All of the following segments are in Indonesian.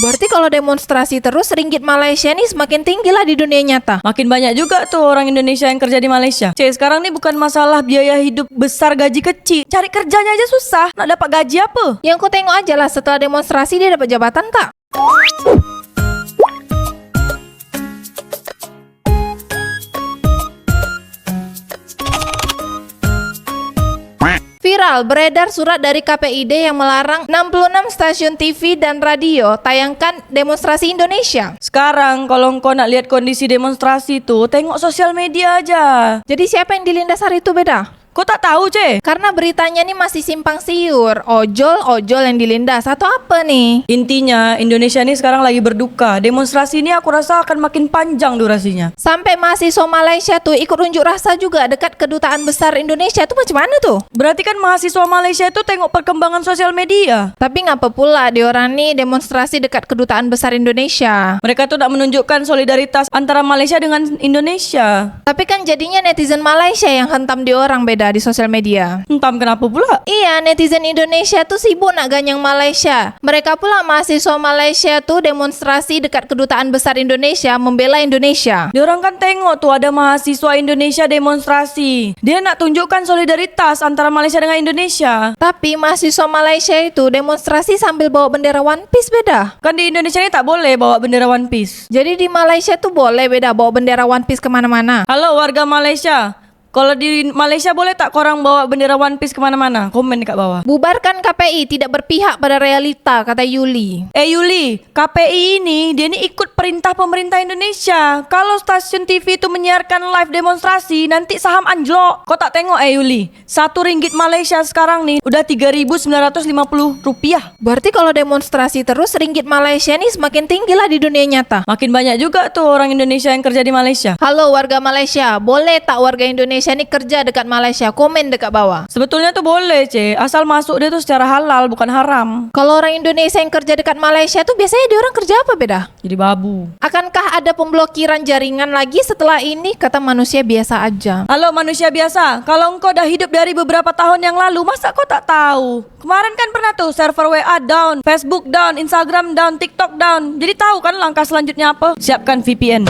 Berarti kalau demonstrasi terus, ringgit Malaysia nih semakin tinggi lah di dunia nyata. Makin banyak juga tuh orang Indonesia yang kerja di Malaysia. Sekarang nih bukan masalah biaya hidup besar gaji kecil. Cari kerjanya aja susah. Nak dapat gaji apa? Yang kau tengok aja lah setelah demonstrasi dia dapat jabatan tak? Viral beredar surat dari KPID yang melarang 66 stasiun TV dan radio tayangkan demonstrasi Indonesia. Sekarang kalau engkau nak lihat kondisi demonstrasi tuh, tengok sosial media aja. Jadi siapa yang dilindas hari itu beda? Kau tak tahu, Ce? Karena beritanya nih masih simpang siur. Ojol yang dilindas atau apa nih? Intinya Indonesia ini sekarang lagi berduka. Demonstrasi ini aku rasa akan makin panjang durasinya. Sampai mahasiswa Malaysia tuh ikut unjuk rasa juga dekat kedutaan besar Indonesia tuh macam mana tuh? Berarti kan mahasiswa Malaysia itu tengok perkembangan sosial media. Tapi ngapa pula diorang nih demonstrasi dekat kedutaan besar Indonesia? Mereka tuh nak menunjukkan solidaritas antara Malaysia dengan Indonesia. Tapi kan jadinya netizen Malaysia yang hentam diorang beda di sosial media. Entah kenapa pula. Iya, netizen Indonesia tuh sibuk nak ganyang Malaysia. Mereka pula mahasiswa Malaysia tuh demonstrasi dekat kedutaan besar Indonesia membela Indonesia. Diorang kan tengok tuh ada mahasiswa Indonesia demonstrasi. Dia nak tunjukkan solidaritas antara Malaysia dengan Indonesia. Tapi mahasiswa Malaysia itu demonstrasi sambil bawa bendera One Piece beda. Kan di Indonesia ini tak boleh bawa bendera One Piece. Jadi di Malaysia tuh boleh beda bawa bendera One Piece kemana-mana. Halo warga Malaysia. Kalau di Malaysia boleh tak korang bawa bendera One Piece kemana-mana? Komen dekat bawah. Bubarkan KPI, tidak berpihak pada realita, kata Yuli. Yuli, KPI ini dia ni ikut perintah pemerintah Indonesia. Kalau stasiun TV itu menyiarkan live demonstrasi, nanti saham anjlok. Kau tak tengok Yuli, RM1 Malaysia sekarang nih udah Rp3.950. Berarti kalau demonstrasi terus, ringgit Malaysia nih semakin tinggi lah di dunia nyata. Makin banyak juga tuh orang Indonesia yang kerja di Malaysia. Halo warga Malaysia, boleh tak warga Indonesia ini kerja dekat Malaysia? Komen dekat bawah. Sebetulnya tuh boleh, Ce. Asal masuk dia tuh secara halal, bukan haram. Kalau orang Indonesia yang kerja dekat Malaysia tuh biasanya dia orang kerja apa beda? Jadi babu. Akankah ada pemblokiran jaringan lagi setelah ini? Kata manusia biasa aja. Halo manusia biasa, kalau engkau dah hidup dari beberapa tahun yang lalu, masa kau tak tahu? Kemarin kan pernah tuh server WA down, Facebook down, Instagram down, TikTok down. Jadi tahu kan langkah selanjutnya apa? Siapkan VPN.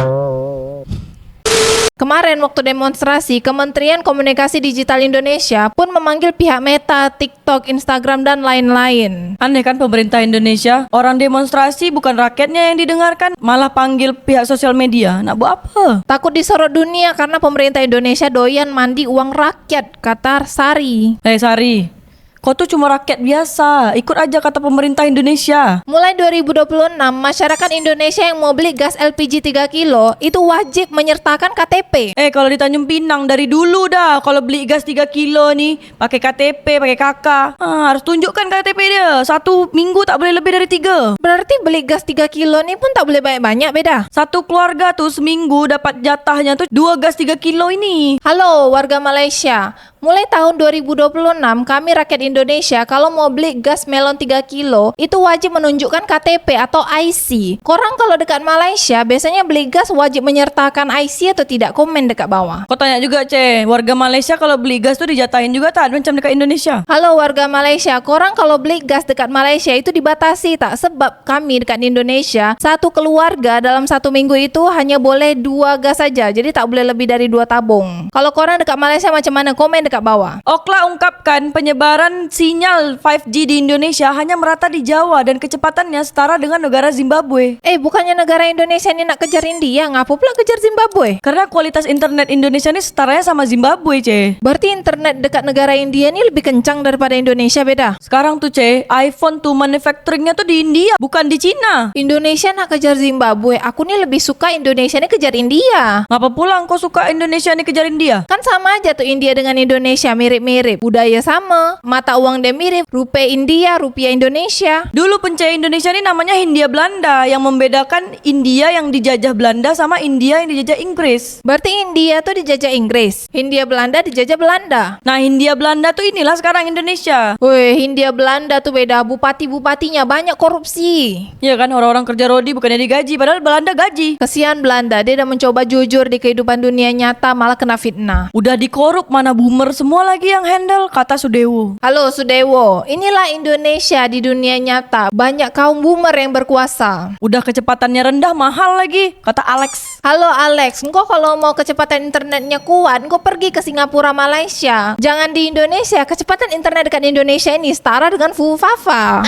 Kemarin waktu demonstrasi, Kementerian Komunikasi Digital Indonesia pun memanggil pihak Meta, TikTok, Instagram, dan lain-lain. Aneh kan pemerintah Indonesia? Orang demonstrasi bukan rakyatnya yang didengarkan, malah panggil pihak sosial media. Nak buat apa? Takut disorot dunia karena pemerintah Indonesia doyan mandi uang rakyat, kata Sari. Sari, kau tuh cuma rakyat biasa. Ikut aja kata pemerintah Indonesia. Mulai 2026, masyarakat Indonesia yang mau beli gas LPG 3 kilo itu wajib menyertakan KTP. Kalau di Tanjung Pinang dari dulu dah, kalau beli gas 3 kilo nih pakai KTP, pakai KK, harus tunjukkan KTP dia. 1 minggu tak boleh lebih dari 3. Berarti beli gas 3 kilo nih pun tak boleh banyak-banyak beda. Satu keluarga tuh seminggu dapat jatahnya tuh 2 gas 3 kilo ini. Halo warga Malaysia, mulai tahun 2026 kami rakyat Indonesia kalau mau beli gas melon 3 kilo itu wajib menunjukkan KTP atau IC. Korang kalau dekat Malaysia biasanya beli gas wajib menyertakan IC atau tidak? Komen dekat bawah. Kau tanya juga, Ce, warga Malaysia kalau beli gas tuh dijatahin juga tak macam dekat Indonesia? Halo warga Malaysia, korang kalau beli gas dekat Malaysia itu dibatasi tak? Sebab kami dekat Indonesia, satu keluarga dalam 1 minggu itu hanya boleh 2 gas saja. Jadi tak boleh lebih dari 2 tabung. Kalau korang dekat Malaysia macam mana? Komen dekat bawah. Okla ungkapkan penyebaran sinyal 5G di Indonesia hanya merata di Jawa dan kecepatannya setara dengan negara Zimbabwe. Bukannya negara Indonesia ini nak kejar India, ngapa pula kejar Zimbabwe? Karena kualitas internet Indonesia ini setaranya sama Zimbabwe, Ce. Berarti internet dekat negara India ini lebih kencang daripada Indonesia beda? Sekarang tuh, Ce, iPhone tuh manufacturingnya tuh di India, bukan di Cina. Indonesia nak kejar Zimbabwe, aku nih lebih suka Indonesia ini kejar India. Ngapa pulang kau suka Indonesia ini kejar India? Kan sama aja tuh India dengan Indonesia, mirip-mirip. Budaya sama, mata uang dia mirip, rupiah India, rupiah Indonesia. Dulu pencah Indonesia ini namanya Hindia Belanda, yang membedakan India yang dijajah Belanda sama India yang dijajah Inggris. Berarti India tuh dijajah Inggris, Hindia Belanda dijajah Belanda. Nah, Hindia Belanda tuh inilah sekarang Indonesia. Woi, Hindia Belanda tuh beda, bupati-bupatinya banyak korupsi. Ya kan, orang-orang kerja rodi bukannya digaji, padahal Belanda gaji. Kesian Belanda, dia udah mencoba jujur di kehidupan dunia nyata malah kena fitnah. Udah dikorup, mana boomer semua lagi yang handle, kata Sudewo. Halo Sudewo, inilah Indonesia di dunia nyata. Banyak kaum boomer yang berkuasa. Udah kecepatannya rendah, mahal lagi, kata Alex. Halo Alex, engkau kalau mau kecepatan internetnya kuat, engkau pergi ke Singapura, Malaysia. Jangan di Indonesia, kecepatan internet dekat Indonesia ini setara dengan Fufafa.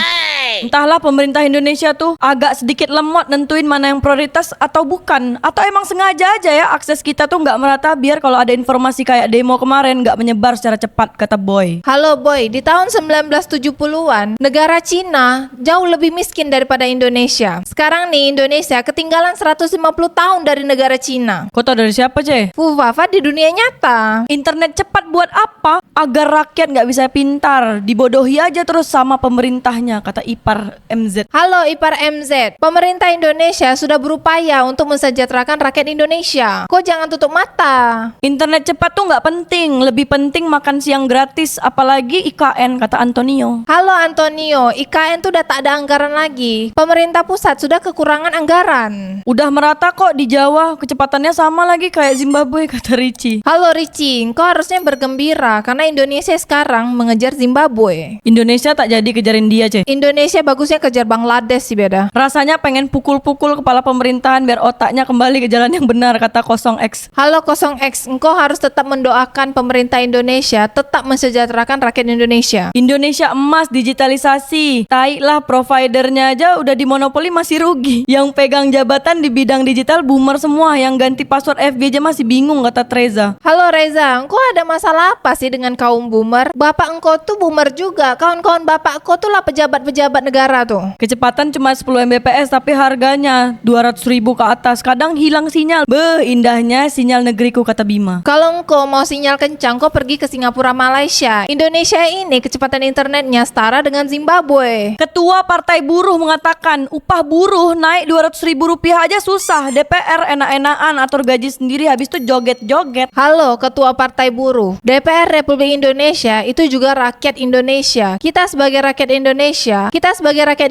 Entahlah pemerintah Indonesia tuh agak sedikit lemot nentuin mana yang prioritas atau bukan. Atau emang sengaja aja ya akses kita tuh nggak merata biar kalau ada informasi kayak demo kemarin nggak menyebar secara cepat, kata Boy. Halo Boy, di tahun 1970-an, negara Cina jauh lebih miskin daripada Indonesia. Sekarang nih Indonesia ketinggalan 150 tahun dari negara Cina. Kau tau dari siapa, Ce? Fufafa di dunia nyata. Internet cepat buat apa? Agar rakyat nggak bisa pintar. Dibodohi aja terus sama pemerintahnya, kata Ipar MZ. Halo Ipar MZ, pemerintah Indonesia sudah berupaya untuk mensejahterakan rakyat Indonesia. Kau jangan tutup mata. Internet cepat tuh nggak penting, lebih penting makan siang gratis, apalagi IKN, kata Antonio. Halo Antonio, IKN tuh udah tak ada anggaran lagi. Pemerintah pusat sudah kekurangan anggaran. Udah merata kok di Jawa, kecepatannya sama lagi kayak Zimbabwe, kata Richie. Halo Ricci, kau harusnya bergembira karena Indonesia sekarang mengejar Zimbabwe. Indonesia tak jadi kejarin dia, Ce. Indonesia bagusnya kejar Bangladesh sih beda. Rasanya pengen pukul-pukul kepala pemerintahan biar otaknya kembali ke jalan yang benar, kata 0X. Halo 0X, engkau harus tetap mendoakan pemerintah Indonesia tetap mensejahterakan rakyat Indonesia. Indonesia emas digitalisasi. Tai lah providernya aja udah dimonopoli masih rugi. Yang pegang jabatan di bidang digital boomer semua. Yang ganti password FB aja masih bingung, kata Treza. Halo Reza, engkau ada masalah apa sih dengan kaum boomer? Bapak engkau tuh boomer juga. Kawan-kawan bapak engkau tuh lah pejabat-pejabat negara tuh. Kecepatan cuma 10 Mbps tapi harganya 200.000 ke atas. Kadang hilang sinyal. Beh, indahnya sinyal negeriku, kata Bima. Kalau engkau mau sinyal kencang, kau pergi ke Singapura, Malaysia. Indonesia ini kecepatan internetnya setara dengan Zimbabwe. Ketua Partai Buruh mengatakan upah buruh naik 200.000 rupiah aja susah. DPR enak-enakan atur gaji sendiri, habis itu joget-joget. Halo Ketua Partai Buruh, DPR Republik Indonesia itu juga rakyat Indonesia. Kita sebagai rakyat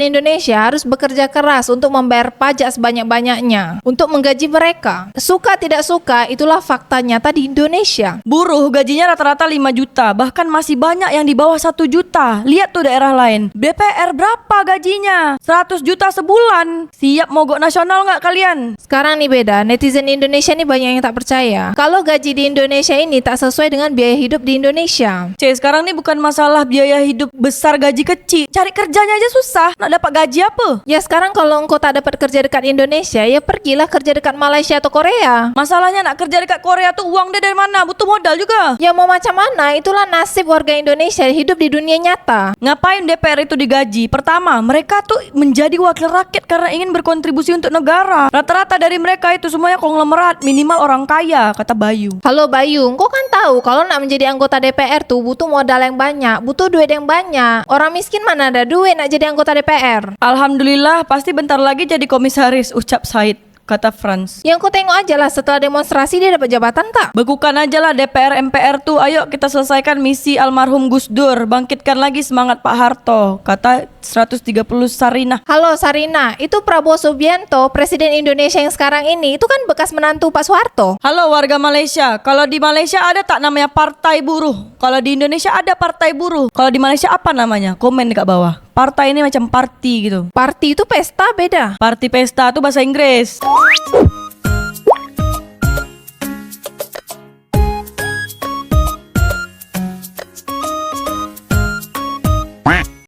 Indonesia harus bekerja keras untuk membayar pajak sebanyak-banyaknya untuk menggaji mereka. Suka tidak suka, itulah fakta nyata di Indonesia. Buruh gajinya rata-rata 5 juta, bahkan masih banyak yang di bawah 1 juta. Lihat tuh daerah lain. DPR berapa gajinya? 100 juta sebulan. Siap mogok nasional nggak kalian? Sekarang nih beda, netizen Indonesia nih banyak yang tak percaya kalau gaji di Indonesia ini tak sesuai dengan biaya hidup di Indonesia. Sekarang nih bukan masalah biaya hidup besar gaji kecil. Cari kerjanya aja susah. Nak dapat gaji apa? Ya sekarang kalau engkau tak dapat kerja dekat Indonesia, ya pergilah kerja dekat Malaysia atau Korea. Masalahnya nak kerja dekat Korea tuh uang dia dari mana? Butuh modal juga. Ya mau macam mana, itulah nasib warga Indonesia hidup di dunia nyata. Ngapain DPR itu digaji? Pertama, mereka tuh menjadi wakil rakyat karena ingin berkontribusi untuk negara. Rata-rata dari mereka itu semuanya konglomerat, minimal orang kaya, kata Bayu. Halo Bayu, engkau kan tahu kalau nak menjadi anggota DPR tuh butuh modal yang banyak, butuh duit yang banyak. Orang miskin mana ada duit nak jadi anggota DPR? Alhamdulillah, pasti bentar lagi jadi komisaris, ucap Said, kata Franz. Yang kau tengok aja lah setelah demonstrasi dia dapat jabatan tak? Bekukan aja lah DPR MPR tuh. Ayo kita selesaikan misi almarhum Gus Dur. Bangkitkan lagi semangat Pak Harto, kata 130 Sarinah. Halo Sarina, itu Prabowo Subianto, Presiden Indonesia yang sekarang ini, itu kan bekas menantu Pak Soeharto. Halo warga Malaysia. Kalau di Malaysia ada tak namanya Partai Buruh? Kalau di Indonesia ada Partai Buruh. Kalau di Malaysia apa namanya? Komen dekat bawah. Partai ini macam party gitu. Party itu pesta beda. Party pesta tuh bahasa Inggris.